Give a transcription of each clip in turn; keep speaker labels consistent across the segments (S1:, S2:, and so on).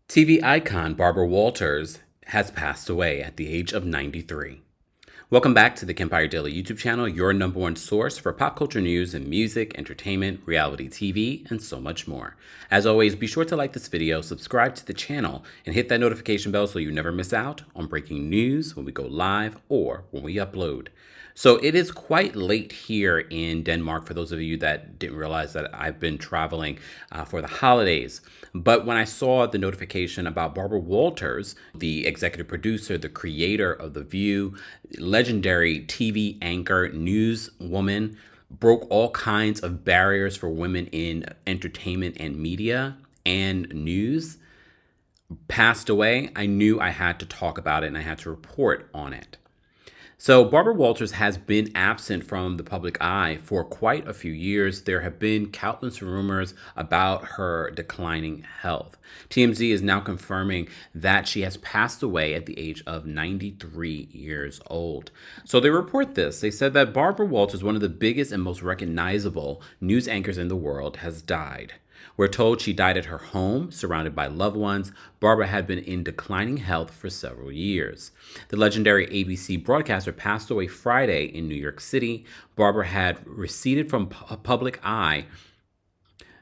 S1: TV icon Barbara Walters has passed away at the age of 93. Welcome back to the Kempire Daily YouTube channel, your number one source for pop culture news and music, entertainment, reality TV, and so much more. As always, be sure to like this video, subscribe to the channel, and hit that notification bell so you never miss out on breaking news when we go live or when we upload. So it is quite late here in Denmark for those of you that didn't realize that I've been traveling for the holidays. But when I saw the notification about Barbara Walters, the executive producer, the creator of The View, legendary TV anchor, newswoman, broke all kinds of barriers for women in entertainment and media and news, passed away, I knew I had to talk about it and I had to report on it. So Barbara Walters has been absent from the public eye for quite a few years. There have been countless rumors about her declining health. TMZ is now confirming that she has passed away at the age of 93 years old. So they report this. They said that Barbara Walters, one of the biggest and most recognizable news anchors in the world, has died. We're told she died at her home, surrounded by loved ones. Barbara had been in declining health for several years. The legendary ABC broadcaster passed away Friday in New York City. Barbara had receded from public eye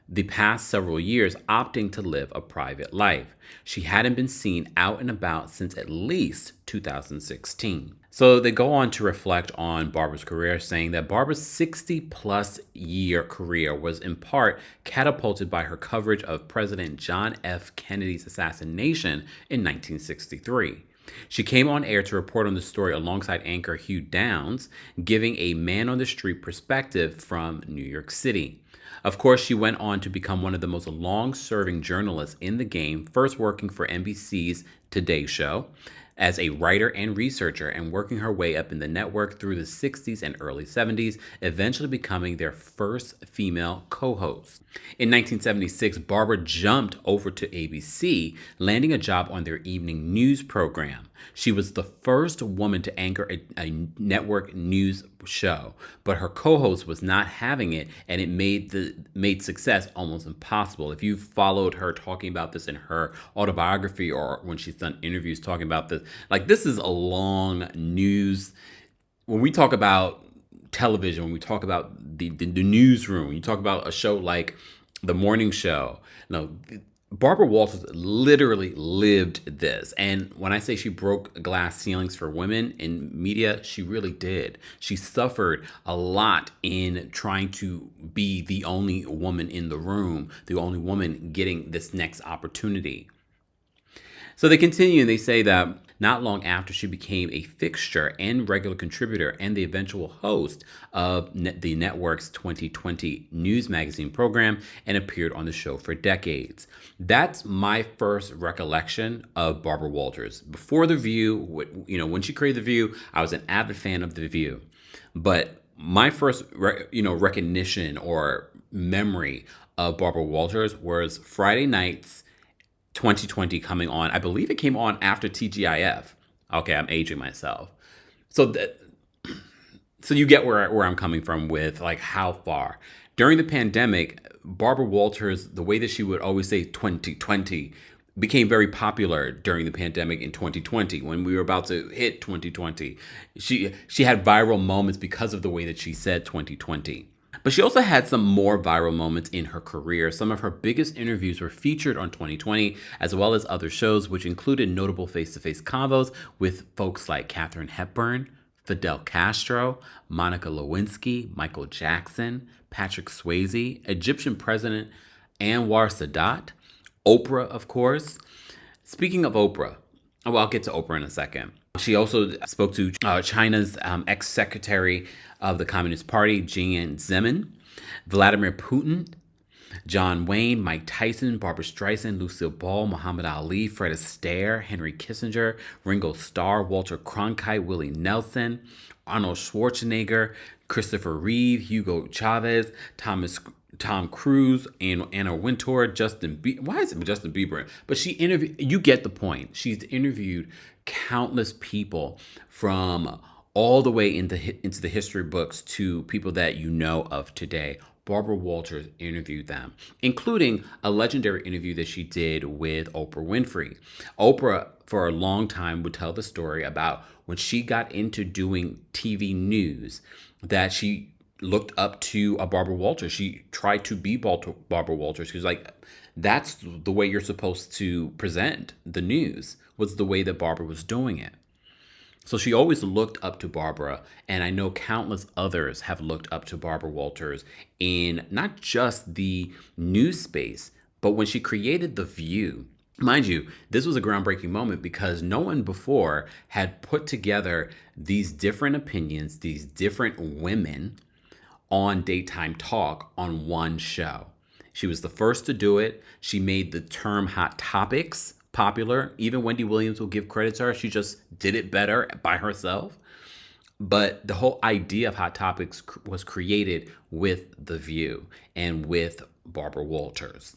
S1: the past several years, opting to live a private life. She hadn't been seen out and about since at least 2016. So they go on to reflect on Barbara's career, saying that Barbara's 60-plus year career was in part catapulted by her coverage of President John F. Kennedy's assassination in 1963. She came on air to report on the story alongside anchor Hugh Downs, giving a man-on-the-street perspective from New York City. Of course, she went on to become one of the most long-serving journalists in the game, first working for NBC's Today Show as a writer and researcher and working her way up in the network through the 60s and early 70s, eventually becoming their first female co-host. In 1976, Barbara jumped over to ABC, landing a job on their evening news program. She was the first woman to anchor a network news show, but her co-host was not having it, and it made success almost impossible. If you've followed her talking about this in her autobiography or when she's done interviews talking about this, like, this is a long news. When we talk about television, when we talk about the newsroom, when you talk about a show like The Morning Show, Barbara Walters literally lived this. And when I say she broke glass ceilings for women in media, she really did. She suffered a lot in trying to be the only woman in the room, the only woman getting this next opportunity. So they continue and they say that not long after, she became a fixture and regular contributor and the eventual host of the network's 2020 news magazine program and appeared on the show for decades. That's my first recollection of Barbara Walters. Before The View, when she created The View, I was an avid fan of The View. But my first recognition or memory of Barbara Walters was Friday nights 2020 coming on. I believe it came on after TGIF. Okay, I'm aging myself. So you get where I'm coming from with like how far. During the pandemic, Barbara Walters, the way that she would always say 2020 became very popular during the pandemic in 2020 when we were about to hit 2020. She had viral moments because of the way that she said 2020. But she also had some more viral moments in her career. Some of her biggest interviews were featured on 2020, as well as other shows, which included notable face-to-face convos with folks like Katharine Hepburn, Fidel Castro, Monica Lewinsky, Michael Jackson, Patrick Swayze, Egyptian President Anwar Sadat, Oprah, of course. Speaking of Oprah, I'll get to Oprah in a second. She also spoke to China's ex-secretary of the Communist Party, Jiang Zemin, Vladimir Putin, John Wayne, Mike Tyson, Barbra Streisand, Lucille Ball, Muhammad Ali, Fred Astaire, Henry Kissinger, Ringo Starr, Walter Cronkite, Willie Nelson, Arnold Schwarzenegger, Christopher Reeve, Hugo Chavez, Tom Cruise, and Anna Wintour, Justin Bieber. Why is it Justin Bieber? But you get the point. She's interviewed countless people from all the way into the history books to people that you know of today. Barbara Walters interviewed them, including a legendary interview that she did with Oprah Winfrey. Oprah, for a long time, would tell the story about when she got into doing TV news, that she looked up to a Barbara Walters. She tried to be Barbara Walters. She was like, that's the way you're supposed to present the news, was the way that Barbara was doing it. So she always looked up to Barbara, and I know countless others have looked up to Barbara Walters in not just the news space, but when she created The View. Mind you, this was a groundbreaking moment because no one before had put together these different opinions, these different women on daytime talk on one show. She was the first to do it. She made the term hot topics popular. Even Wendy Williams will give credit to her. She just did it better by herself. But the whole idea of hot topics was created with The View and with Barbara Walters.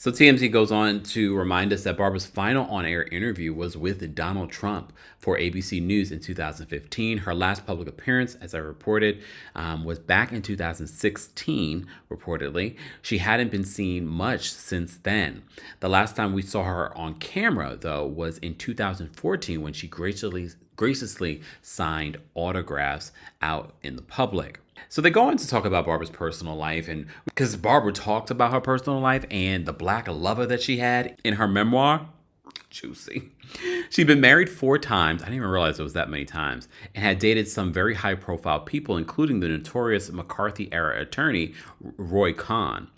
S1: So TMZ goes on to remind us that Barbara's final on-air interview was with Donald Trump for ABC News in 2015. Her last public appearance, as I reported, was back in 2016, reportedly. She hadn't been seen much since then. The last time we saw her on camera, though, was in 2014 when she graciously signed autographs out in the public. So they go on to talk about Barbara's personal life, and because Barbara talked about her personal life and the black lover that she had in her memoir, juicy. She'd been married 4 times. I didn't even realize it was that many times, and had dated some very high-profile people, including the notorious McCarthy-era attorney Roy Cohn.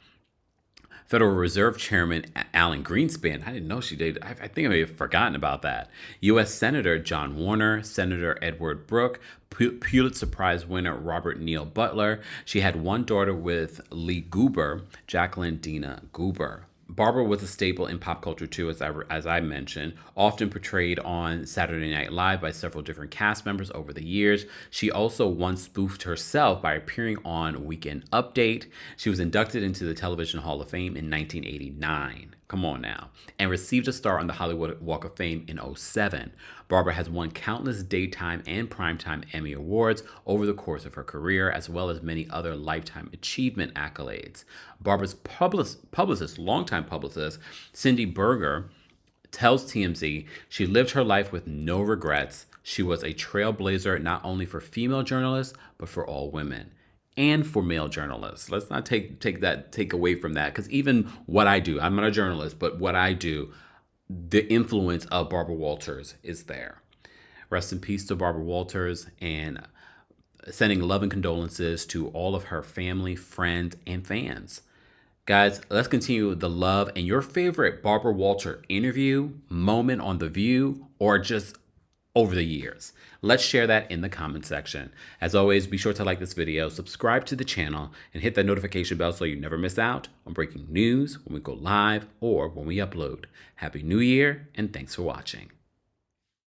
S1: Federal Reserve Chairman Alan Greenspan. I didn't know she dated. I think I may have forgotten about that. U.S. Senator John Warner, Senator Edward Brooke, Pulitzer Prize winner Robert Neal Butler. She had one daughter with Lee Goober, Jacqueline Dina Goober. Barbara was a staple in pop culture too, as I mentioned, often portrayed on Saturday Night Live by several different cast members over the years. She also once spoofed herself by appearing on Weekend Update. She was inducted into the Television Hall of Fame in 1989. Come on now. And received a star on the Hollywood Walk of Fame in 2007. Barbara has won countless daytime and primetime Emmy Awards over the course of her career, as well as many other lifetime achievement accolades. Barbara's longtime publicist, Cindy Berger, tells TMZ she lived her life with no regrets. She was a trailblazer not only for female journalists, but for all women. And for male journalists. Let's not take away from that, because even what I do, I'm not a journalist, but what I do, the influence of Barbara Walters is there. Rest in peace to Barbara Walters, and sending love and condolences to all of her family, friends, and fans. Guys, let's continue the love and your favorite Barbara Walters interview, moment on The View, or just over the years. Let's share that in the comment section. As always, be sure to like this video, subscribe to the channel, and hit that notification bell so you never miss out on breaking news when we go live or when we upload. Happy New Year, and thanks for watching.